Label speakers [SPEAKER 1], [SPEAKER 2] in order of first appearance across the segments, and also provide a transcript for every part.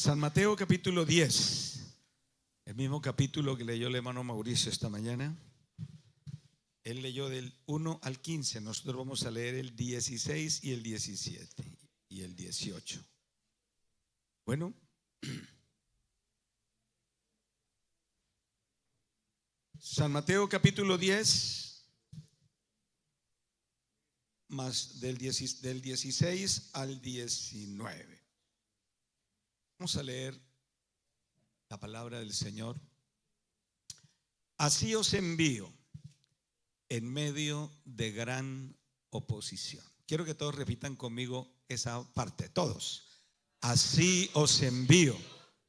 [SPEAKER 1] San Mateo capítulo 10, el mismo capítulo que leyó el hermano Mauricio esta mañana. Él leyó del 1 al 15, nosotros vamos a leer el 16 y el 17 y el 18. Bueno, San Mateo capítulo 10, más del 16 al 19. Vamos a leer la palabra del Señor. Así os envío en medio de gran oposición. Quiero que todos repitan conmigo esa parte, todos. Así os envío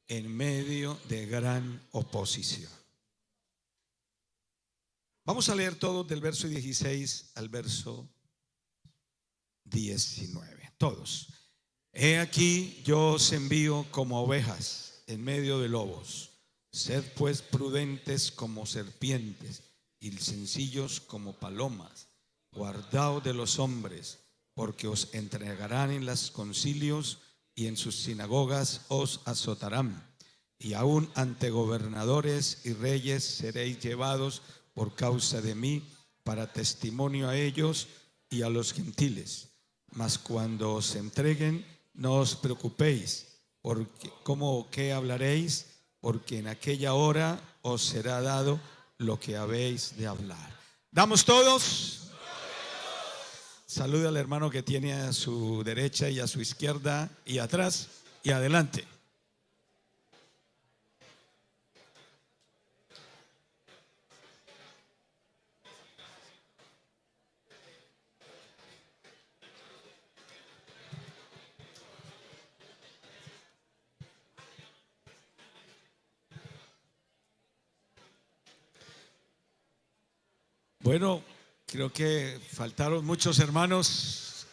[SPEAKER 1] en medio de gran oposición. Vamos a leer todos del verso 16 al verso 19, todos. He aquí yo os envío como ovejas en medio de lobos. Sed pues prudentes como serpientes y sencillos como palomas. Guardaos de los hombres, porque os entregarán en los concilios y en sus sinagogas os azotarán. Y aún ante gobernadores y reyes seréis llevados por causa de mí, para testimonio a ellos y a los gentiles. Mas cuando os entreguen, no os preocupéis, porque cómo qué hablaréis, porque en aquella hora os será dado lo que habéis de hablar. ¿Damos todos? Saluda al hermano que tiene a su derecha y a su izquierda y atrás y adelante. Bueno, creo que faltaron muchos hermanos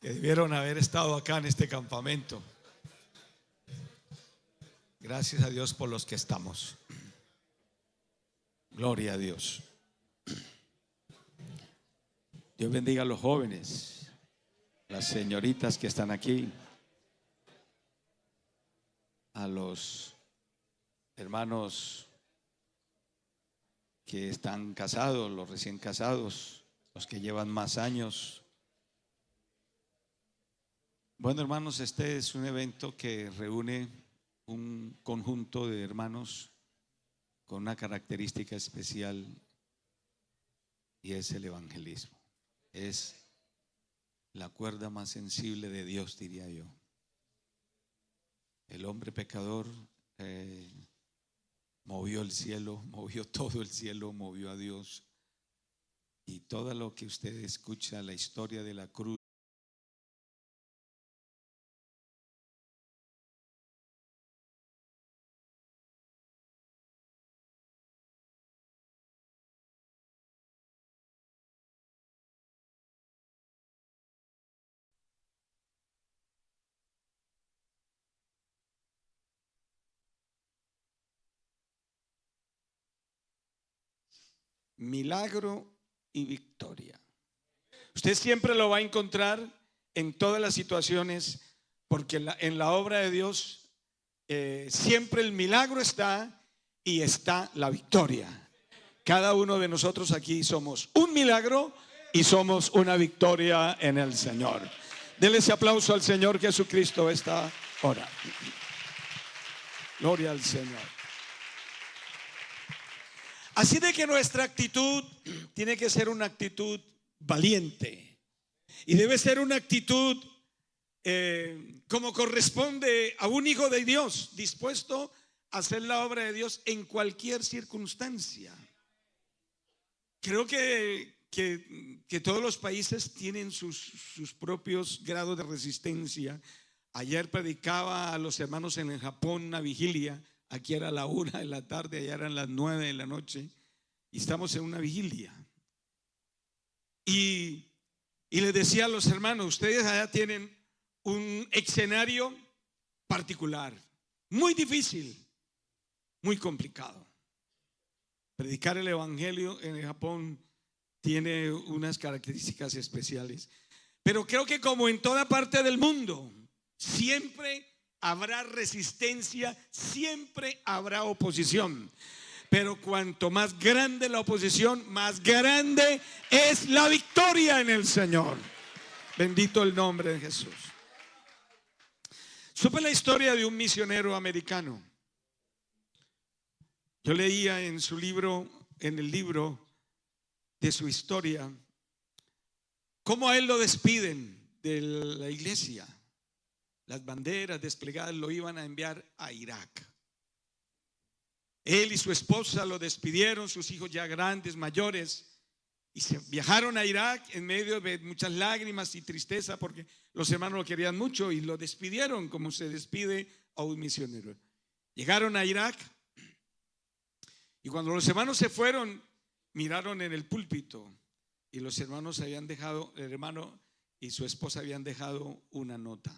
[SPEAKER 1] que debieron haber estado acá en este campamento. Gracias a Dios por los que estamos. Gloria a Dios. Dios bendiga a los jóvenes, las señoritas que están aquí, a los hermanos que están casados, los recién casados, los que llevan más años. Bueno, hermanos, este es un evento que reúne un conjunto de hermanos con una característica especial, y es el evangelismo. Es la cuerda más sensible de Dios, diría yo. El hombre pecador movió el cielo, movió todo el cielo, movió a Dios. Y todo lo que usted escucha, la historia de la cruz, milagro y victoria. Usted siempre lo va a encontrar en todas las situaciones, porque en la obra de Dios siempre el milagro está y está la victoria. Cada uno de nosotros aquí somos un milagro y somos una victoria en el Señor. Denle ese aplauso al Señor Jesucristo esta hora. Gloria al Señor. Así de que nuestra actitud tiene que ser una actitud valiente y debe ser una actitud como corresponde a un hijo de Dios, dispuesto a hacer la obra de Dios en cualquier circunstancia. Creo que todos los países tienen sus propios grados de resistencia. Ayer predicaba a los hermanos en el Japón una vigilia. Aquí era la 1 de la tarde, allá eran las 9 de la noche y estamos en una vigilia. Y les decía a los hermanos, ustedes allá tienen un escenario particular, muy difícil, muy complicado. Predicar el evangelio en el Japón tiene unas características especiales, pero creo que como en toda parte del mundo, siempre habrá resistencia, siempre habrá oposición. Pero cuanto más grande la oposición, más grande es la victoria en el Señor. Bendito el nombre de Jesús. Supe la historia de un misionero americano. Yo leía en su libro, en el libro de su historia, cómo a él lo despiden de la iglesia. Las banderas desplegadas lo iban a enviar a Irak. Él y su esposa lo despidieron, sus hijos ya grandes, mayores, y se viajaron a Irak en medio de muchas lágrimas y tristeza porque los hermanos lo querían mucho y lo despidieron como se despide a un misionero. Llegaron a Irak y cuando los hermanos se fueron, miraron en el púlpito y los hermanos habían dejado, el hermano y su esposa habían dejado una nota.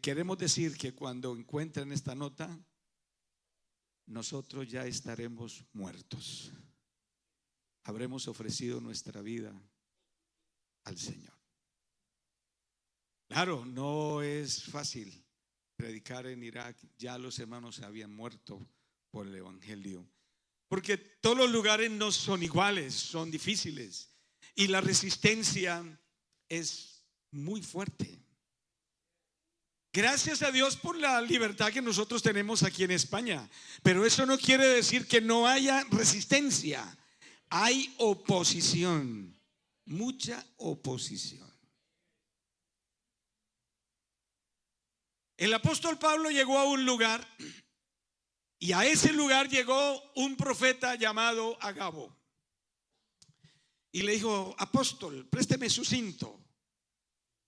[SPEAKER 1] Queremos decir que cuando encuentren esta nota, nosotros ya estaremos muertos. Habremos ofrecido nuestra vida al Señor. Claro, no es fácil predicar en Irak. Ya los hermanos se habían muerto por el evangelio, porque todos los lugares no son iguales, son difíciles y la resistencia es muy fuerte. Gracias a Dios por la libertad que nosotros tenemos aquí en España, pero eso no quiere decir que no haya resistencia. Hay oposición, mucha oposición. El apóstol Pablo llegó a un lugar y a ese lugar llegó un profeta llamado Agabo y le dijo: apóstol, présteme su cinto.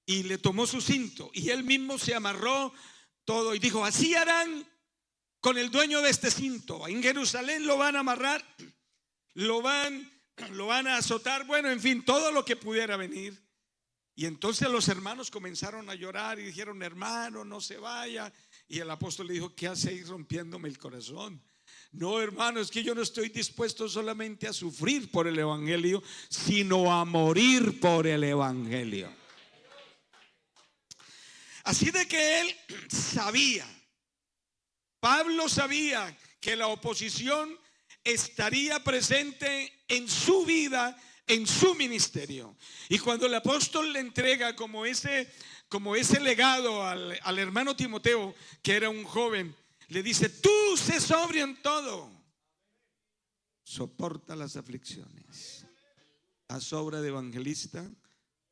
[SPEAKER 1] Y le tomó su cinto y él mismo se amarró todo y dijo: así harán con el dueño de este cinto. En Jerusalén lo van a amarrar, lo van a azotar, bueno, en fin, todo lo que pudiera venir. Y entonces los hermanos comenzaron a llorar y dijeron: hermano, no se vaya. Y el apóstol le dijo: ¿qué hacéis rompiéndome el corazón? No, hermano, es que yo no estoy dispuesto solamente a sufrir por el evangelio, sino a morir por el evangelio. Así de que él sabía, Pablo sabía que la oposición estaría presente en su vida, en su ministerio. Y cuando el apóstol le entrega como ese legado al hermano Timoteo, que era un joven, le dice: tú sé sobrio en todo, soporta las aflicciones, haz obra de evangelista,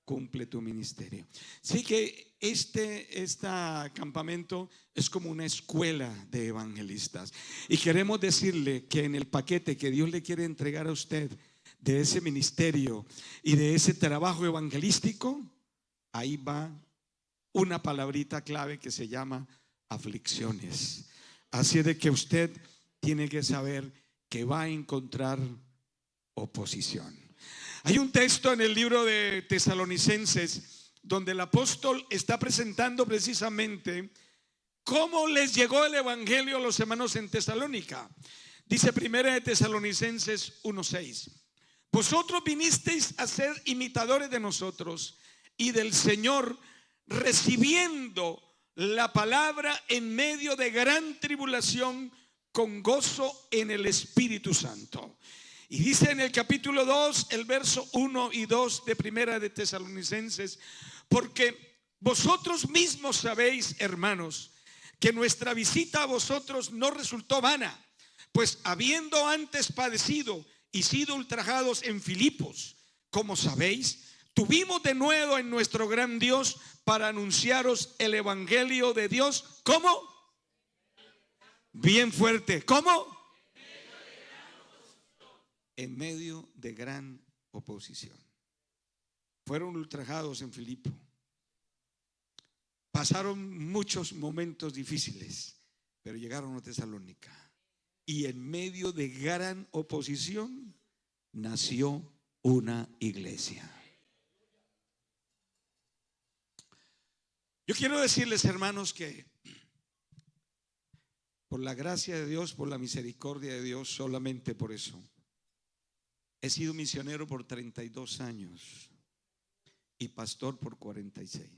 [SPEAKER 1] cumple tu ministerio. Así que este campamento es como una escuela de evangelistas. Y queremos decirle que en el paquete que Dios le quiere entregar a usted de ese ministerio y de ese trabajo evangelístico, ahí va una palabrita clave que se llama aflicciones. Así de que usted tiene que saber que va a encontrar oposición. Hay un texto en el libro de Tesalonicenses donde el apóstol está presentando precisamente cómo les llegó el evangelio a los hermanos en Tesalónica. Dice primera de Tesalonicenses 1:6: vosotros vinisteis a ser imitadores de nosotros y del Señor, recibiendo la palabra en medio de gran tribulación, con gozo en el Espíritu Santo. Y dice en el capítulo 2, el verso 1 y 2 de primera de Tesalonicenses: porque vosotros mismos sabéis, hermanos, que nuestra visita a vosotros no resultó vana, pues habiendo antes padecido y sido ultrajados en Filipos, como sabéis, tuvimos de nuevo en nuestro gran Dios para anunciaros el evangelio de Dios. ¿Cómo? Bien fuerte. ¿Cómo? En medio de gran oposición. Fueron ultrajados en Filipo. Pasaron muchos momentos difíciles, pero llegaron a Tesalónica. Y en medio de gran oposición nació una iglesia. Yo quiero decirles, hermanos, que por la gracia de Dios, por la misericordia de Dios, solamente por eso, he sido misionero por 32 años y pastor por 46.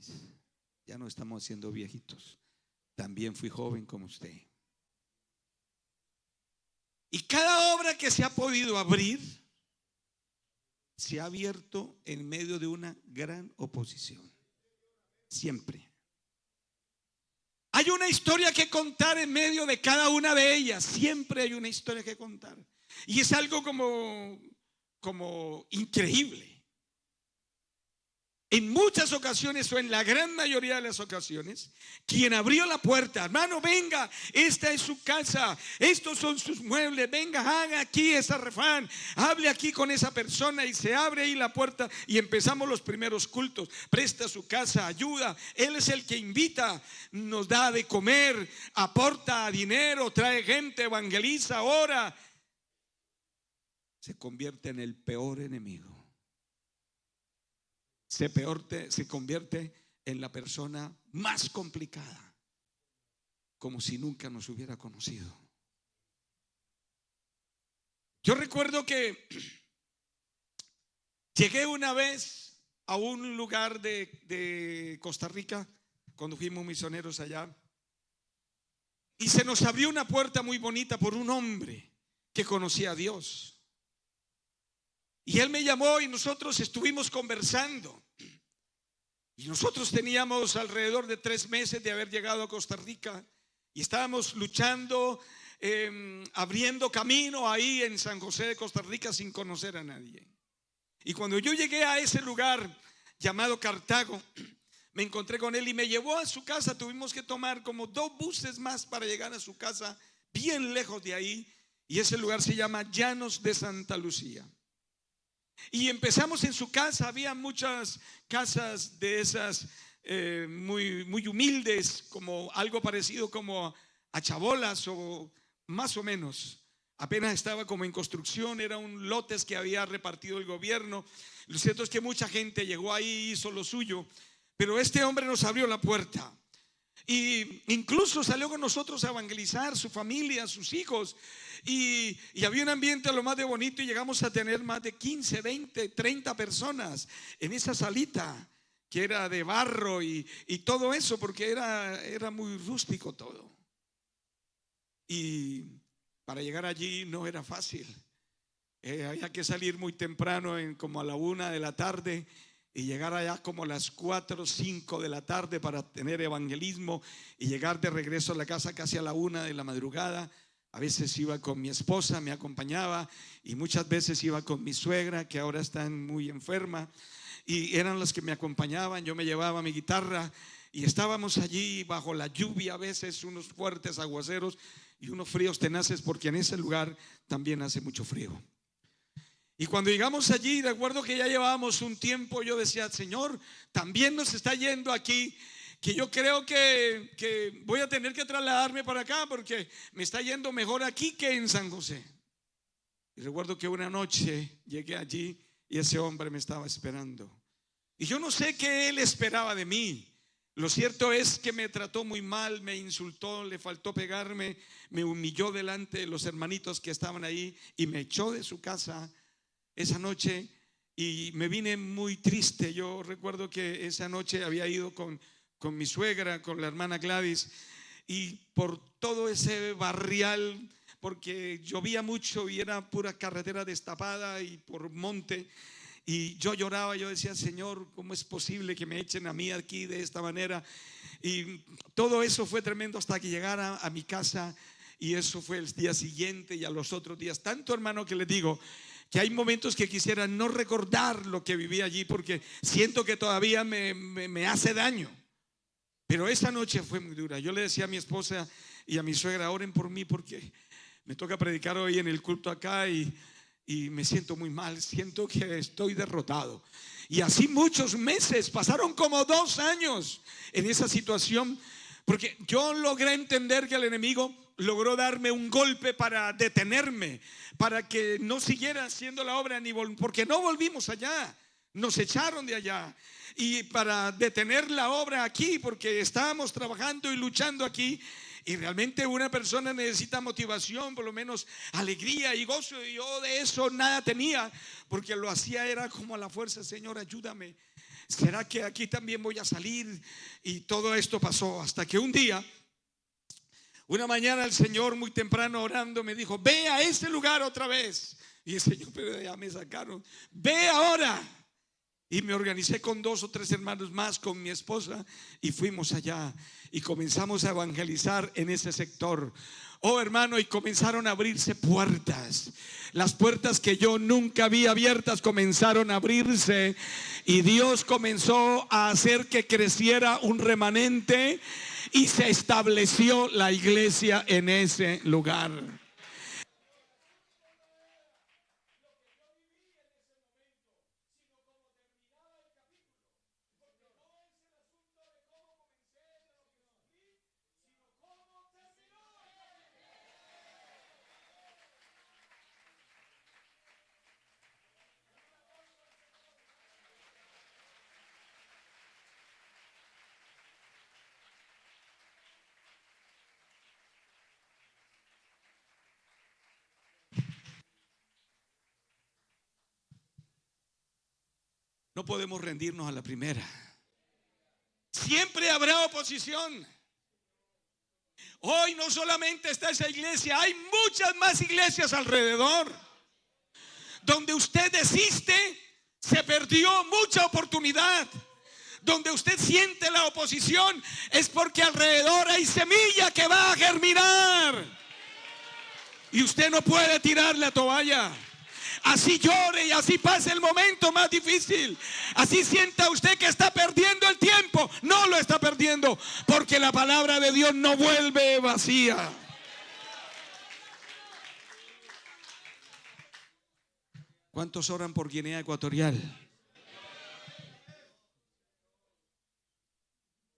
[SPEAKER 1] Ya no estamos siendo viejitos. También fui joven como usted. Y cada obra que se ha podido abrir se ha abierto en medio de una gran oposición. Siempre. Hay una historia que contar en medio de cada una de ellas. Siempre hay una historia que contar. Y es algo como increíble. En muchas ocasiones, o en la gran mayoría de las ocasiones, quien abrió la puerta: hermano, venga, esta es su casa, estos son sus muebles, venga, haga aquí esa refán, hable aquí con esa persona, y se abre ahí la puerta y empezamos los primeros cultos. Presta su casa, ayuda, él es el que invita, nos da de comer, aporta dinero, trae gente, evangeliza, ora. Se convierte en el peor enemigo. Se convierte en la persona más complicada, como si nunca nos hubiera conocido. Yo recuerdo que llegué una vez a un lugar de Costa Rica, cuando fuimos misioneros allá, y se nos abrió una puerta muy bonita por un hombre que conocía a Dios. Y él me llamó y nosotros estuvimos conversando. Y nosotros teníamos alrededor de 3 meses de haber llegado a Costa Rica y estábamos luchando, abriendo camino ahí en San José de Costa Rica sin conocer a nadie. Y cuando yo llegué a ese lugar llamado Cartago, me encontré con él y me llevó a su casa. Tuvimos que tomar como 2 buses más para llegar a su casa, bien lejos de ahí. Y ese lugar se llama Llanos de Santa Lucía. Y empezamos en su casa. Había muchas casas de esas muy humildes, como algo parecido como a chabolas, o más o menos. Apenas estaba como en construcción, era un lotes que había repartido el gobierno. Lo cierto es que mucha gente llegó ahí, hizo lo suyo, pero este hombre nos abrió la puerta. Y incluso salió con nosotros a evangelizar, su familia, sus hijos. Y había un ambiente a lo más de bonito, y llegamos a tener más de 15, 20, 30 personas en esa salita que era de barro y todo eso, porque era muy rústico todo. Y para llegar allí no era fácil. Había que salir muy temprano, como a la 1 de la tarde, y llegar allá como a las 4 o 5 de la tarde para tener evangelismo, y llegar de regreso a la casa casi a la 1 de la madrugada. A veces iba con mi esposa, me acompañaba, y muchas veces iba con mi suegra, que ahora está muy enferma, y eran los que me acompañaban. Yo me llevaba mi guitarra y estábamos allí bajo la lluvia, a veces unos fuertes aguaceros y unos fríos tenaces, porque en ese lugar también hace mucho frío. Y cuando llegamos allí, recuerdo que ya llevábamos un tiempo, yo decía: Señor, también nos está yendo aquí, que yo creo que voy a tener que trasladarme para acá, porque me está yendo mejor aquí que en San José. Y recuerdo que una noche llegué allí y ese hombre me estaba esperando. Y yo no sé qué él esperaba de mí. Lo cierto es que me trató muy mal, me insultó, le faltó pegarme, me humilló delante de los hermanitos que estaban ahí y me echó de su casa esa noche, y me vine muy triste. Yo recuerdo que esa noche había ido con mi suegra, con la hermana Gladys, y por todo ese barrial, porque llovía mucho y era pura carretera destapada y por monte, y yo lloraba. Yo decía: Señor, ¿cómo es posible que me echen a mí aquí de esta manera? Y todo eso fue tremendo hasta que llegara a mi casa. Y eso fue el día siguiente y a los otros días. Tanto, hermano, que les digo que hay momentos que quisiera no recordar lo que viví allí, porque siento que todavía me hace daño. Pero esa noche fue muy dura. Yo le decía a mi esposa y a mi suegra: oren por mí, porque me toca predicar hoy en el culto acá y me siento muy mal, siento que estoy derrotado. Y así muchos meses, pasaron como 2 años en esa situación, porque yo logré entender que el enemigo logró darme un golpe para detenerme, para que no siguiera haciendo la obra, porque no volvimos allá, nos echaron de allá. Y para detener la obra aquí, porque estábamos trabajando y luchando aquí. Y realmente una persona necesita motivación, por lo menos alegría y gozo. Y yo de eso nada tenía, porque lo hacía era como a la fuerza: Señor, ayúdame. ¿será que aquí también voy a salir? Y todo esto pasó hasta que un día, una mañana, el Señor muy temprano orando me dijo: ve a ese lugar otra vez. Y el Señor, pero ya me sacaron. Ve ahora. Y me organicé con 2 o 3 hermanos más, con mi esposa, y fuimos allá y comenzamos a evangelizar en ese sector. Oh, hermano, y comenzaron a abrirse puertas. Las puertas que yo nunca vi abiertas comenzaron a abrirse, y Dios comenzó a hacer que creciera un remanente y se estableció la iglesia en ese lugar. No podemos rendirnos a la primera. Siempre habrá oposición. Hoy no solamente está esa iglesia, hay muchas más iglesias alrededor. Donde usted desiste, se perdió mucha oportunidad. Donde usted siente la oposición, es porque alrededor hay semilla que va a germinar. Y usted no puede tirar la toalla. Así llore y así pase el momento más difícil, así sienta usted que está perdiendo el tiempo, no lo está perdiendo, porque la palabra de Dios no vuelve vacía. ¿Cuántos oran por Guinea Ecuatorial?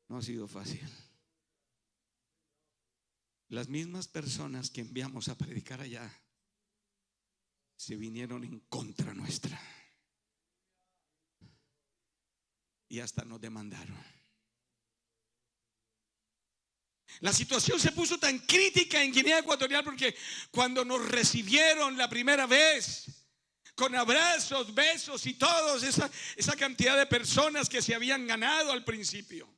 [SPEAKER 1] No ha sido fácil. Las mismas personas que enviamos a predicar allá se vinieron en contra nuestra y hasta nos demandaron. La situación se puso tan crítica en Guinea Ecuatorial porque cuando nos recibieron la primera vez, con abrazos, besos y todos, esa cantidad de personas que se habían ganado al principio,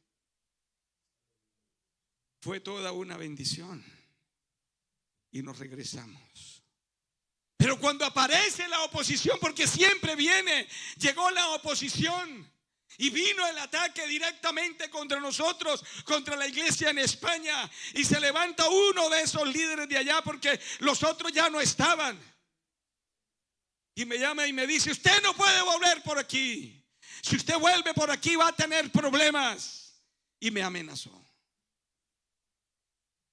[SPEAKER 1] fue toda una bendición y nos regresamos. Pero cuando aparece la oposición, porque siempre viene, llegó la oposición y vino el ataque directamente contra nosotros, contra la iglesia en España, y se levanta uno de esos líderes de allá porque los otros ya no estaban, y me llama y me dice: usted no puede volver por aquí, si usted vuelve por aquí va a tener problemas, y me amenazó.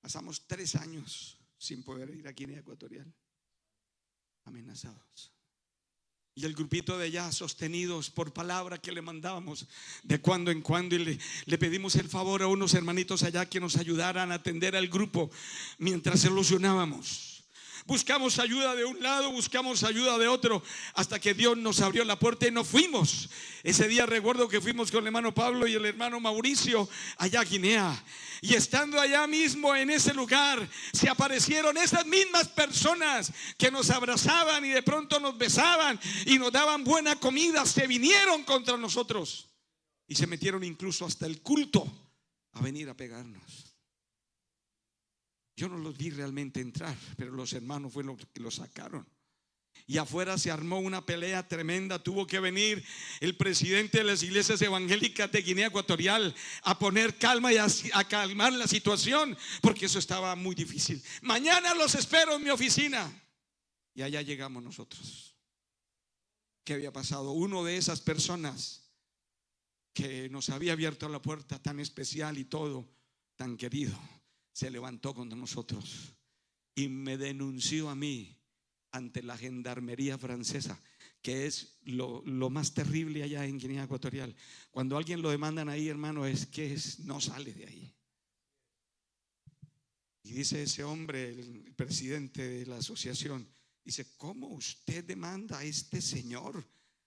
[SPEAKER 1] Pasamos 3 años sin poder ir a Guinea Ecuatorial, amenazados. Y el grupito de allá, sostenidos por palabra que le mandábamos de cuando en cuando, y le pedimos el favor a unos hermanitos allá que nos ayudaran a atender al grupo mientras solucionábamos. Buscamos ayuda de un lado, buscamos ayuda de otro, hasta que Dios nos abrió la puerta y nos fuimos. Ese día recuerdo que fuimos con el hermano Pablo y el hermano Mauricio allá a Guinea. Y estando allá mismo en ese lugar, se aparecieron esas mismas personas que nos abrazaban y de pronto nos besaban y nos daban buena comida. Se vinieron contra nosotros y se metieron incluso hasta el culto a venir a pegarnos. Yo no los vi realmente entrar, pero los hermanos fueron los que los sacaron. Y afuera se armó una pelea tremenda. Tuvo que venir el presidente de las iglesias evangélicas de Guinea Ecuatorial a poner calma y a calmar la situación, porque eso estaba muy difícil. Mañana los espero en mi oficina. Y allá llegamos nosotros. ¿Qué había pasado? Uno de esas personas que nos había abierto la puerta, tan especial y todo, tan querido, se levantó contra nosotros y me denunció a mí ante la gendarmería francesa, que es lo más terrible allá en Guinea Ecuatorial. Cuando alguien lo demandan ahí, hermano, es que no sale de ahí. Y dice ese hombre, el presidente de la asociación, dice: ¿cómo usted demanda a este señor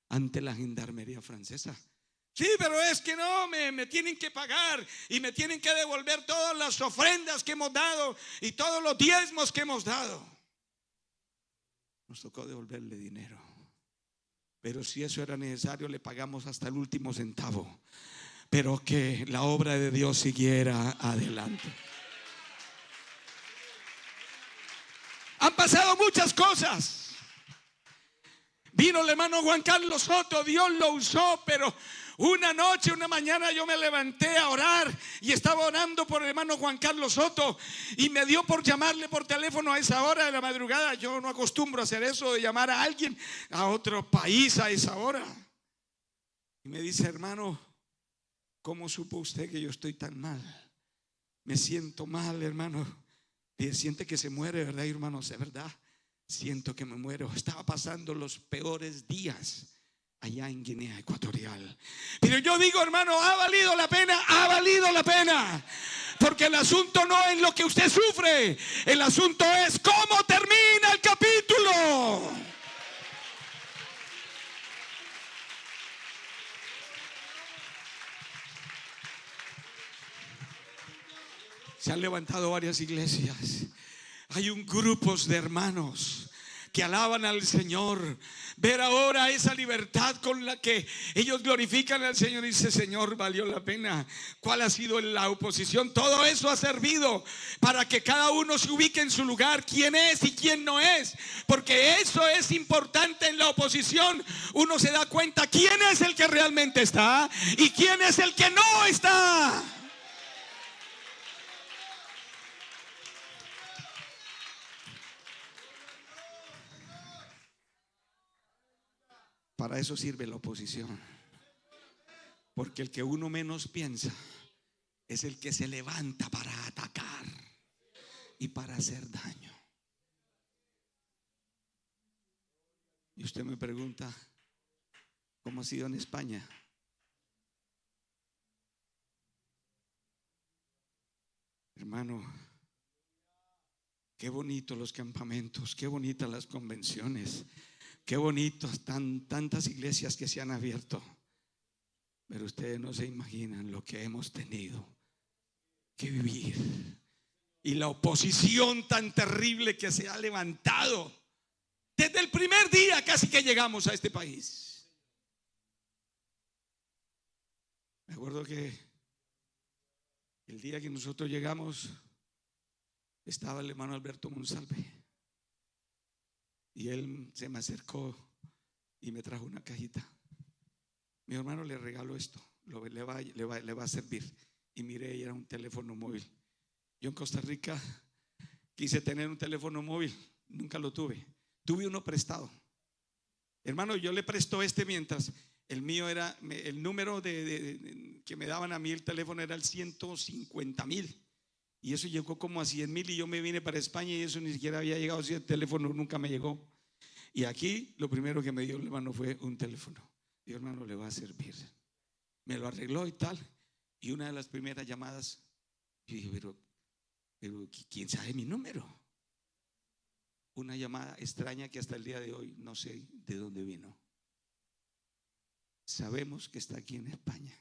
[SPEAKER 1] ante la gendarmería francesa? Sí, pero es que no, me tienen que pagar y me tienen que devolver todas las ofrendas que hemos dado y todos los diezmos que hemos dado. Nos tocó devolverle dinero, pero si eso era necesario, le pagamos hasta el último centavo. Pero que la obra de Dios siguiera adelante. Han pasado muchas cosas. Vino el hermano Juan Carlos Soto, Dios lo usó, pero una noche, una mañana yo me levanté a orar y estaba orando por el hermano Juan Carlos Soto y me dio por llamarle por teléfono a esa hora de la madrugada. Yo no acostumbro a hacer eso de llamar a alguien a otro país a esa hora. Y me dice: hermano, ¿cómo supo usted que yo estoy tan mal? Me siento mal, hermano. Y siente que se muere, ¿verdad, hermanos? Es verdad, siento que me muero. Estaba pasando los peores días allá en Guinea Ecuatorial. Pero yo digo, hermano, ha valido la pena, ha valido la pena. Porque el asunto no es lo que usted sufre, el asunto es cómo termina el capítulo. Se han levantado varias iglesias. Hay un grupo de hermanos que alaban al Señor. Ver ahora esa libertad con la que ellos glorifican al Señor. Y dice: Señor, valió la pena. ¿Cuál ha sido la oposición? Todo eso ha servido para que cada uno se ubique en su lugar, quién es y quién no es. Porque eso es importante en la oposición. Uno se da cuenta quién es el que realmente está y quién es el que no está. Para eso sirve la oposición. Porque el que uno menos piensa es el que se levanta para atacar y para hacer daño. Y usted me pregunta: ¿cómo ha sido en España? Hermano, qué bonitos los campamentos, qué bonitas las convenciones, qué bonitos tantas iglesias que se han abierto. Pero ustedes no se imaginan lo que hemos tenido que vivir y la oposición tan terrible que se ha levantado desde el primer día casi que llegamos a este país. Me acuerdo que el día que nosotros llegamos estaba el hermano Alberto Monsalve. Y él se me acercó y me trajo una cajita. Mi hermano, le regalo esto, le va a servir. Y miré, y era un teléfono móvil. Yo en Costa Rica quise tener un teléfono móvil, nunca lo tuve. Tuve uno prestado. Hermano, yo le presto mientras el mío era, el número que me daban a mí el teléfono era el 150,000. Y eso llegó como a 100,000 y yo me vine para España y eso ni siquiera había llegado. Si el teléfono nunca me llegó. Y aquí lo primero que me dio el hermano fue un teléfono. Y hermano, le va a servir. Me lo arregló y tal. Y una de las primeras llamadas, yo dije, pero ¿quién sabe mi número? Una llamada extraña que hasta el día de hoy no sé de dónde vino. Sabemos que está aquí en España,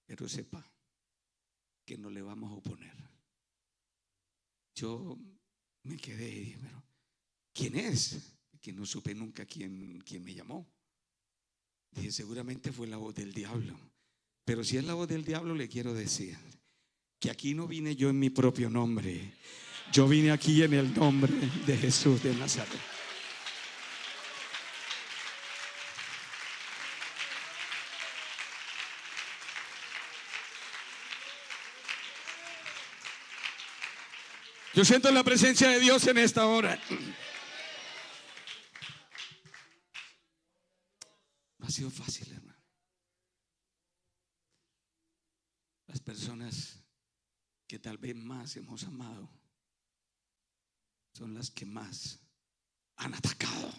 [SPEAKER 1] pero sepa que no le vamos a oponer. Yo me quedé y dije, pero ¿quién es? Que no supe nunca quién me llamó. Dije, seguramente fue la voz del diablo. Pero si es la voz del diablo, le quiero decir que aquí no vine yo en mi propio nombre. Yo vine aquí en el nombre de Jesús de Nazaret. Yo siento la presencia de Dios en esta hora. No ha sido fácil, hermano. Las personas que tal vez más hemos amado son las que más han atacado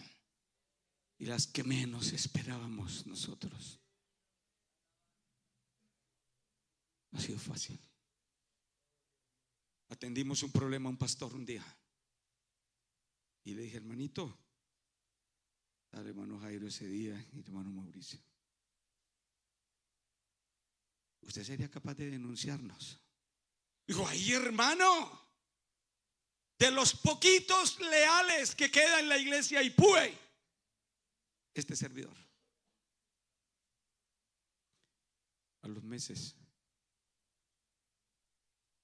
[SPEAKER 1] y las que menos esperábamos nosotros. No ha sido fácil. Atendimos un problema a un pastor un día y le dije, hermanito, al hermano Jairo ese día y al hermano Mauricio, ¿usted sería capaz de denunciarnos? Dijo, ay, hermano, de los poquitos leales que quedan en la iglesia Ipúe, este servidor. A los meses,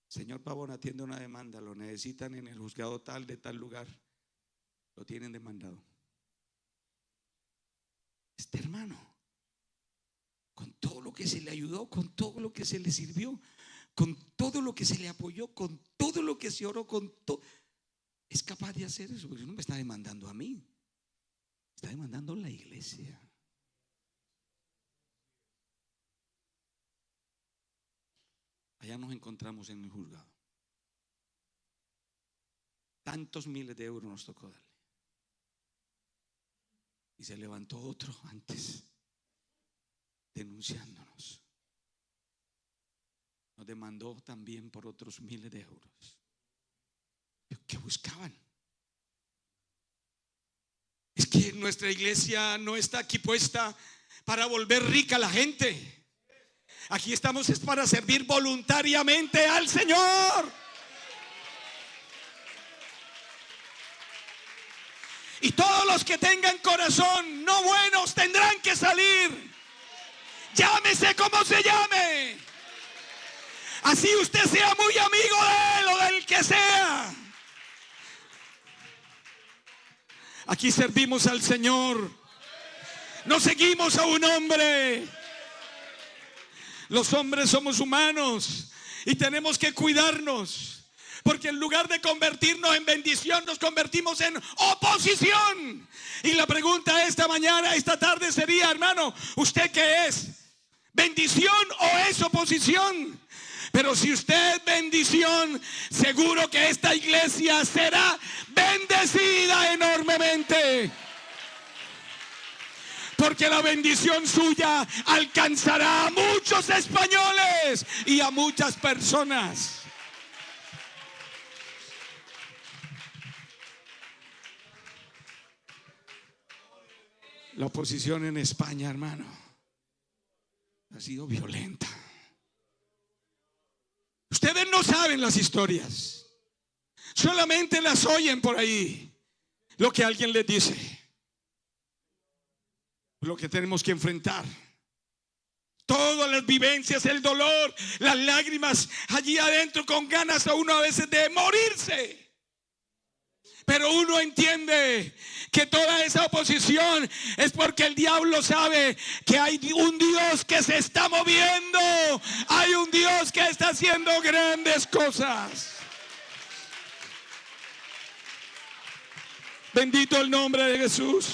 [SPEAKER 1] señor Pavón, atiende una demanda, lo necesitan en el juzgado tal de tal lugar, lo tienen demandado. Este hermano, con todo lo que se le ayudó, con todo lo que se le sirvió, con todo lo que se le apoyó, con todo lo que se oró, con todo, es capaz de hacer eso. Porque no me está demandando a mí, está demandando a la iglesia. Allá nos encontramos en el juzgado. Tantos miles de euros nos tocó darle. Y se levantó otro antes, denunciándonos. Nos demandó también por otros miles de euros. ¿Qué buscaban? Es que nuestra iglesia no está aquí puesta para volver rica a la gente. Aquí estamos es para servir voluntariamente al Señor. Y todos los que tengan corazón no buenos tendrán que salir. Llámese como se llame. Así usted sea muy amigo de él o del que sea. Aquí servimos al Señor. No seguimos a un hombre. Los hombres somos humanos y tenemos que cuidarnos, porque en lugar de convertirnos en bendición, nos convertimos en oposición. Y la pregunta esta mañana, esta tarde sería, hermano, ¿usted qué es? ¿Bendición o es oposición? Pero si usted es bendición, seguro que esta iglesia será bendecida enormemente. Porque la bendición suya alcanzará a muchos españoles y a muchas personas. La oposición en España, hermano, ha sido violenta. Ustedes no saben las historias, solamente las oyen por ahí, lo que alguien les dice. Lo que tenemos que enfrentar, todas las vivencias, el dolor, las lágrimas allí adentro, con ganas a uno a veces de morirse. Pero uno entiende que toda esa oposición es porque el diablo sabe que hay un Dios que se está moviendo, hay un Dios que está haciendo grandes cosas. Bendito el nombre de Jesús.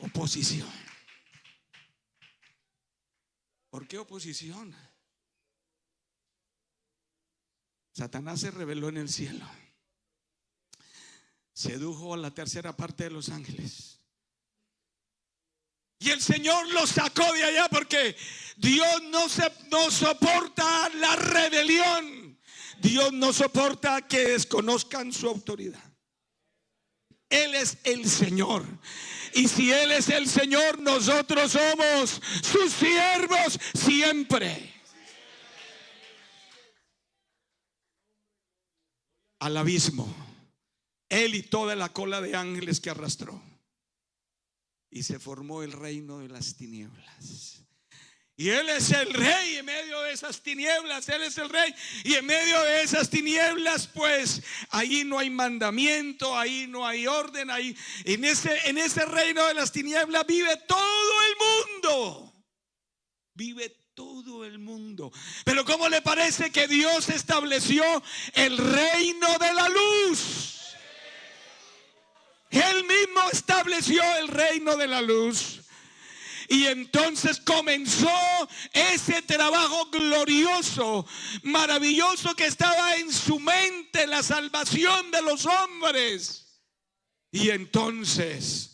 [SPEAKER 1] Oposición. ¿Por qué oposición? Satanás se rebeló en el cielo, sedujo a la tercera parte de los ángeles, y el Señor los sacó de allá, porque Dios no soporta la rebelión. Dios no soporta que desconozcan su autoridad. Él es el Señor. Y si Él es el Señor, nosotros somos sus siervos siempre. Al abismo, Él y toda la cola de ángeles que arrastró. Y se formó el reino de las tinieblas. Y Él es el rey en medio de esas tinieblas. Él es el rey. Y en medio de esas tinieblas, pues, ahí no hay mandamiento, ahí no hay orden. Ahí, en ese reino de las tinieblas vive todo el mundo. Vive todo el mundo. Pero ¿cómo le parece que Dios estableció el reino de la luz? Él mismo estableció el reino de la luz. Y entonces comenzó ese trabajo glorioso, maravilloso, que estaba en su mente, la salvación de los hombres. Y entonces,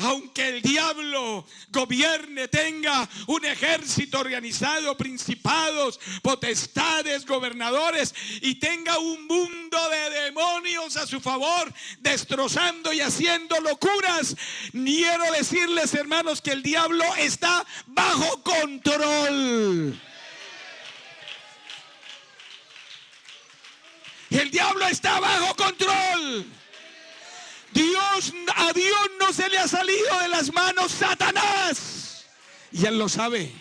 [SPEAKER 1] aunque el diablo gobierne, tenga un ejército organizado, principados, potestades, gobernadores, y tenga un mundo de demonios a su favor, destrozando y haciendo locuras, quiero decirles, hermanos, que el diablo está bajo control. El diablo está bajo control. A Dios no se le ha salido de las manos Satanás. Y Él lo sabe.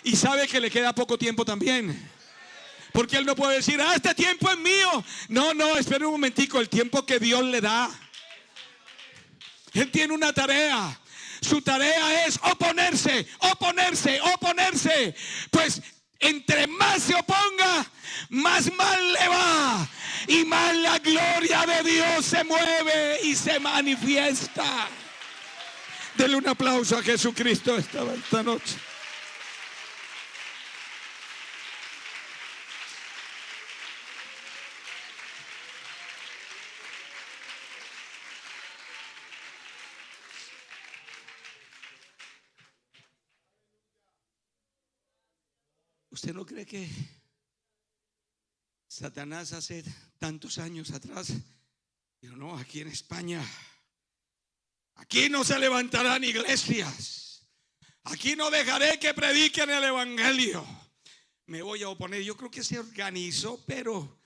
[SPEAKER 1] Y sabe que le queda poco tiempo también. Porque Él no puede decir, este tiempo es mío. No, espere un momentico, el tiempo que Dios le da. Él tiene una tarea. Su tarea es oponerse. Pues entre más se oponga, más mal le va. Y más la gloria de Dios se mueve y se manifiesta. Denle un aplauso a Jesucristo esta noche. ¿Usted no cree que Satanás hace tantos años atrás dijo, no, aquí en España, aquí no se levantarán iglesias, aquí no dejaré que prediquen el evangelio, me voy a oponer? Yo creo que se organizó, pero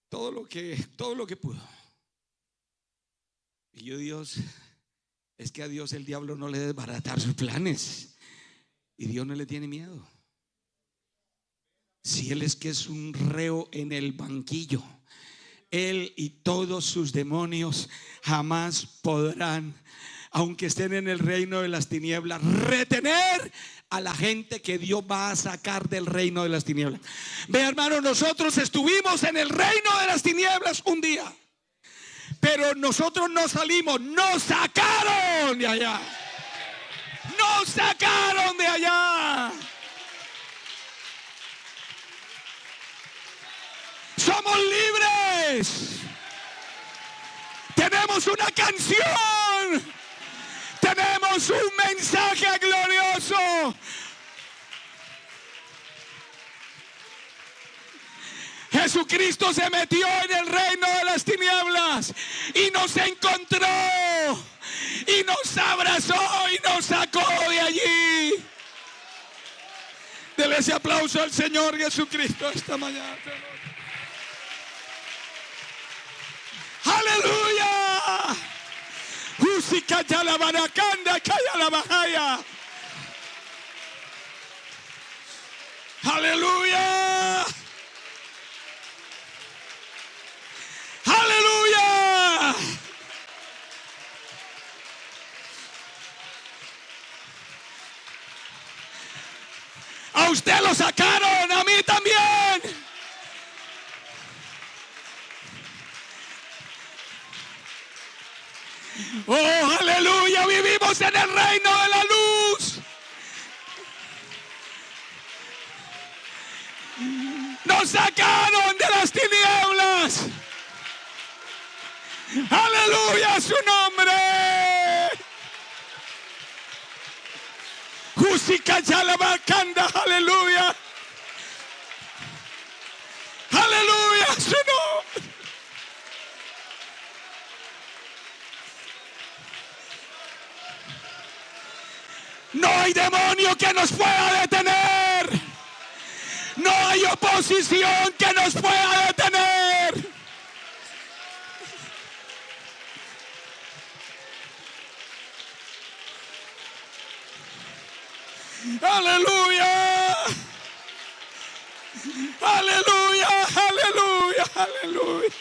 [SPEAKER 1] todo lo que pudo. Y Dios, es que a Dios el diablo no le debe desbaratar sus planes, y Dios no le tiene miedo. Si Él es que es un reo en el banquillo, Él y todos sus demonios jamás podrán, aunque estén en el reino de las tinieblas, retener a la gente que Dios va a sacar del reino de las tinieblas. Ve, hermano, nosotros estuvimos en el reino de las tinieblas un día, pero nosotros no salimos, nos sacaron de allá. Nos sacaron de allá. Somos libres. Tenemos una canción. Tenemos un mensaje glorioso. Jesucristo se metió en el reino de las tinieblas y nos encontró y nos abrazó y nos sacó de allí. Dele ese aplauso al Señor Jesucristo esta mañana. Aleluya. Aleluya. Aleluya. A usted lo sacaron, a mí también. Oh, aleluya, vivimos en el reino de la luz. Nos sacaron de las tinieblas. Aleluya, su nombre. Aleluya. Aleluya, su nombre. No hay demonio que nos pueda detener. No hay oposición que nos pueda detener. Aleluya. Aleluya. Aleluya. Aleluya.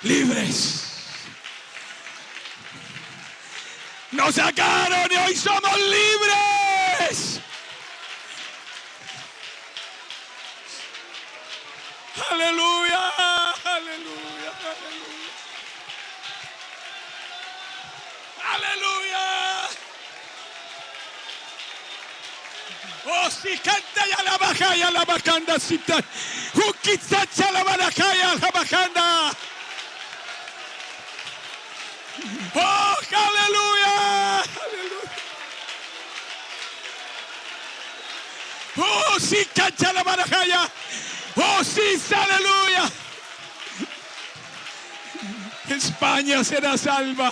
[SPEAKER 1] Libres. Nos sacaron y hoy somos libres. Aleluya, aleluya, aleluya. Aleluya. Oh, si canta ya la baja, ya la bajanda, si ta. Ukitsacha la baraja, ya la bajanda. Oh, aleluya, aleluya. Oh, sí, cancha la marajaya. Oh, sí, aleluya. España será salva.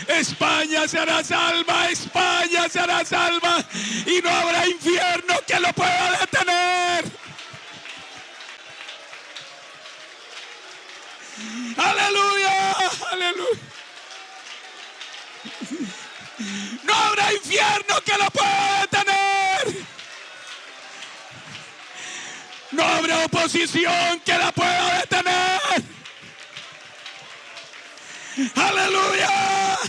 [SPEAKER 1] España será salva. España será salva. Y no habrá infierno que lo pueda detener. Aleluya, aleluya. No habrá infierno que lo pueda detener. No habrá oposición que la pueda detener. Aleluya.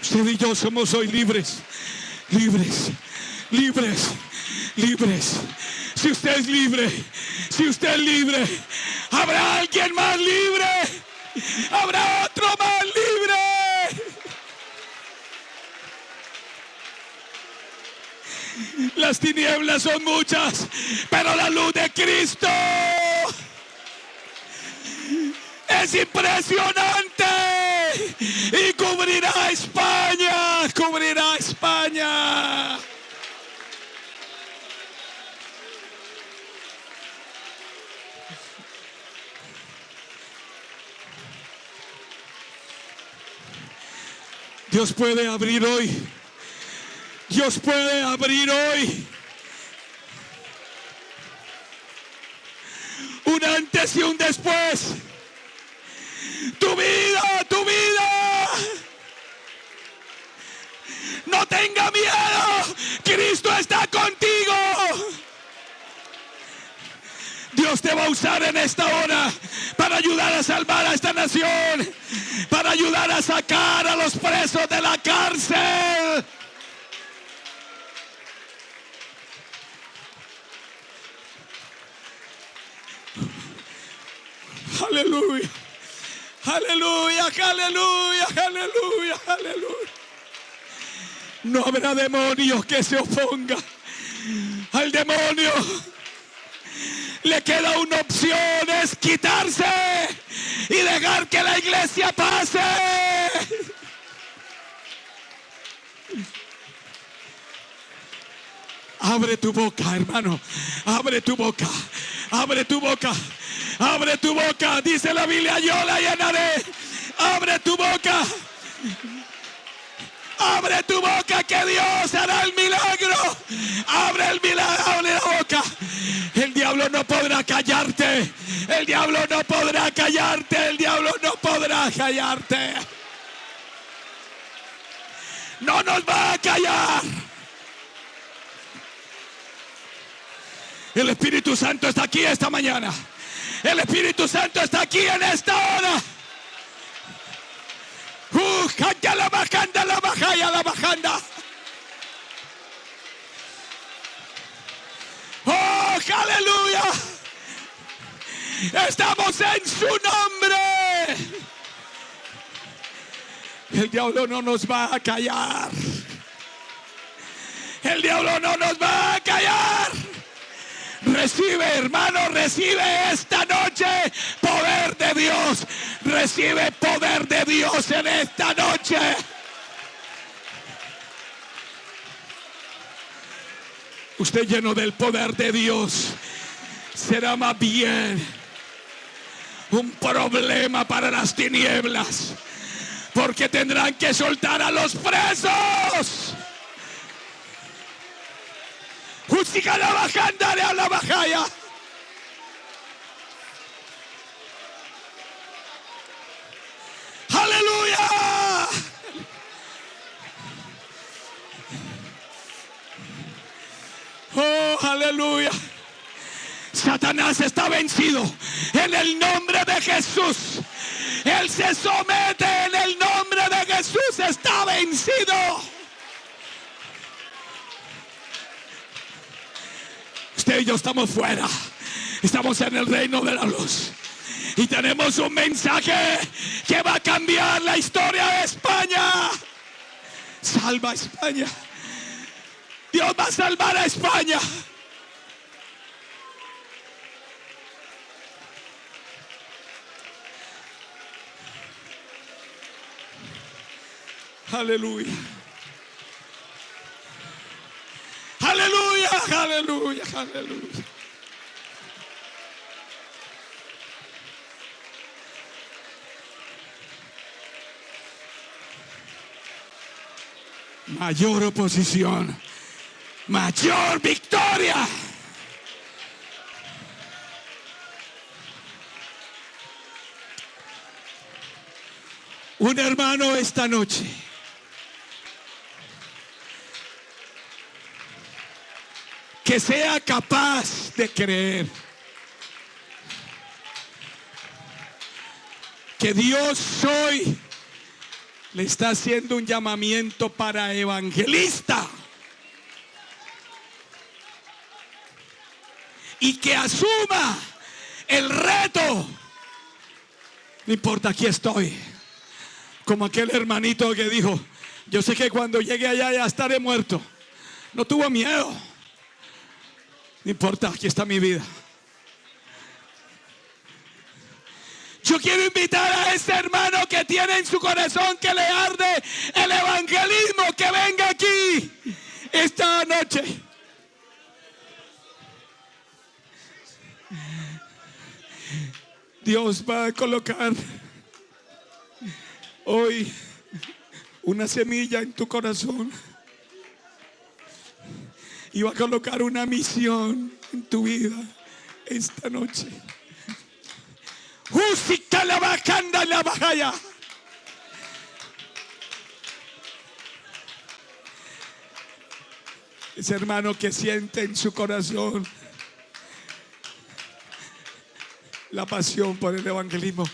[SPEAKER 1] Usted y yo somos hoy libres, libres, libres, libres. Si usted es libre, si usted es libre, habrá alguien más libre, habrá otro más libre. Las tinieblas son muchas, pero la luz de Cristo es impresionante y cubrirá a España, cubrirá a España. Dios puede abrir hoy. Dios puede abrir hoy un antes y un después. Tu vida, tu vida. No tenga miedo. Cristo está contigo. Dios te va a usar en esta hora para ayudar a salvar a esta nación, para ayudar a sacar a los presos de la cárcel. Aleluya, aleluya, aleluya, aleluya, aleluya. No habrá demonio que se oponga al demonio. Le queda una opción, es quitarse y dejar que la iglesia pase. Abre tu boca, hermano. Abre tu boca. Abre tu boca. Abre tu boca. Dice la Biblia, yo la llenaré. Abre tu boca. Abre tu boca que Dios hará el milagro. Abre el milagro, abre la boca. El diablo no podrá callarte. El diablo no podrá callarte. El diablo no podrá callarte. No nos va a callar. El Espíritu Santo está aquí esta mañana. El Espíritu Santo está aquí en esta hora. La bajanda, la bajaya, la bajanda. Oh, aleluya. Estamos en su nombre. El diablo no nos va a callar. El diablo no nos va a callar. Recibe, hermano, recibe esta noche poder de Dios. Recibe poder de Dios en esta noche. Usted lleno del poder de Dios será más bien un problema para las tinieblas, porque tendrán que soltar a los presos. Música la bajanda a la bajaya. Aleluya. Oh, aleluya. Satanás está vencido en el nombre de Jesús. Él se somete en el nombre de Jesús. Está vencido. Usted y yo estamos fuera. Estamos en el reino de la luz. Y tenemos un mensaje que va a cambiar la historia de España. Salva a España. Dios va a salvar a España. Aleluya. Aleluya, aleluya, aleluya. Mayor oposición, mayor victoria. Un hermano esta noche que sea capaz de creer que Dios hoy le está haciendo un llamamiento para evangelista, y que asuma el reto. No importa, aquí estoy. Como aquel hermanito que dijo: yo sé que cuando llegue allá ya estaré muerto. No tuvo miedo. No importa, aquí está mi vida. Yo quiero invitar a ese hermano que tiene en su corazón que le arde el evangelismo, que venga aquí esta noche. Dios va a colocar hoy una semilla en tu corazón y va a colocar una misión en tu vida esta noche. Ese hermano que siente en su corazón la pasión por el evangelismo,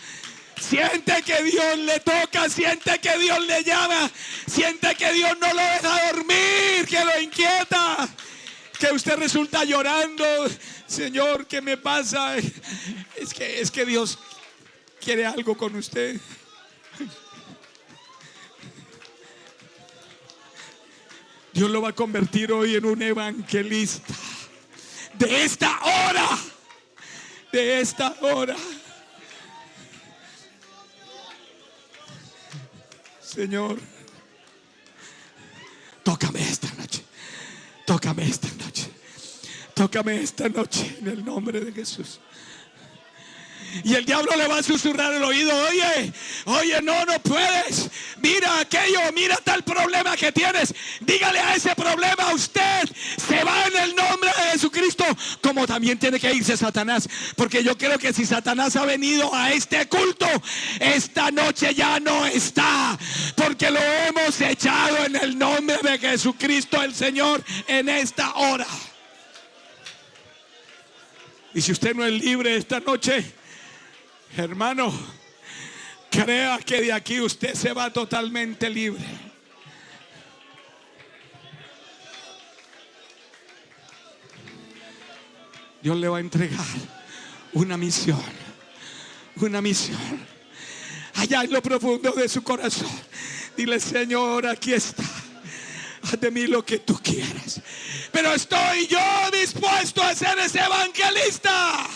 [SPEAKER 1] siente que Dios le toca, siente que Dios le llama, siente que Dios no lo deja dormir, que lo inquieta, que usted resulta llorando: Señor, ¿qué me pasa? Es que Dios quiere algo con usted. Dios lo va a convertir hoy en un evangelista de esta hora. De esta hora. Señor, tócame esta noche. Tócame esta noche. Tócame esta noche en el nombre de Jesús. Y el diablo le va a susurrar el oído: oye, no puedes. Mira aquello, mira tal problema que tienes. Dígale a ese problema: usted se va en el nombre de Jesucristo. Como también tiene que irse Satanás. Porque yo creo que si Satanás ha venido a este culto, esta noche ya no está. Porque lo hemos echado en el nombre de Jesucristo el Señor en esta hora. Y si usted no es libre esta noche, hermano, crea que de aquí usted se va totalmente libre. Dios le va a entregar una misión. Una misión. Allá en lo profundo de su corazón, dile: Señor, aquí está. Haz de mí lo que tú quieras. Pero estoy yo dispuesto a ser ese evangelista,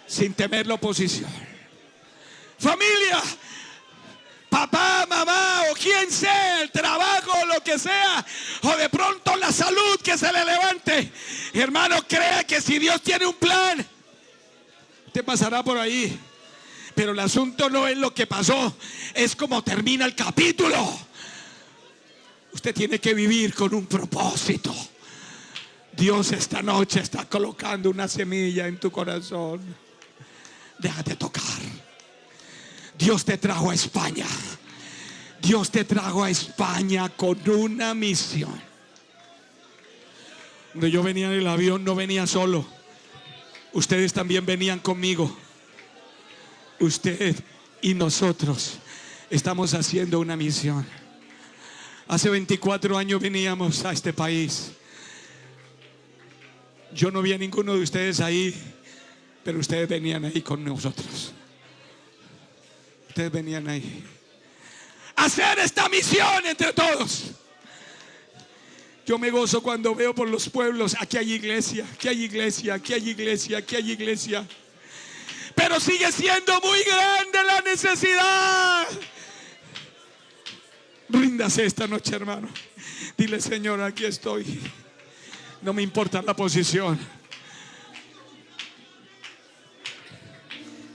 [SPEAKER 1] sin temer la oposición. Familia, papá, mamá o quien sea, el trabajo, lo que sea, o de pronto la salud que se le levante. Hermano, crea que si Dios tiene un plan, te pasará por ahí. Pero el asunto no es lo que pasó, es como termina el capítulo. Usted tiene que vivir con un propósito. Dios esta noche está colocando una semilla en tu corazón. Déjate tocar. Dios te trajo a España. Dios te trajo a España con una misión. Cuando yo venía en el avión, no venía solo. Ustedes también venían conmigo. Usted y nosotros estamos haciendo una misión. Hace 24 años veníamos a este país. Yo no vi a ninguno de ustedes ahí, pero ustedes venían ahí con nosotros. Ustedes venían ahí a hacer esta misión entre todos. Yo me gozo cuando veo por los pueblos: aquí hay iglesia, aquí hay iglesia, aquí hay iglesia, aquí hay iglesia. Pero sigue siendo muy grande la necesidad. Ríndase esta noche, hermano. Dile: Señor, aquí estoy. No me importa la posición.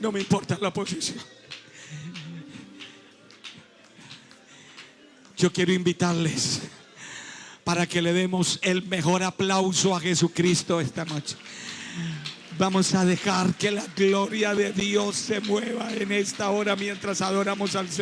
[SPEAKER 1] No me importa la posición. Yo quiero invitarles para que le demos el mejor aplauso a Jesucristo esta noche. Vamos a dejar que la gloria de Dios se mueva en esta hora mientras adoramos al Señor.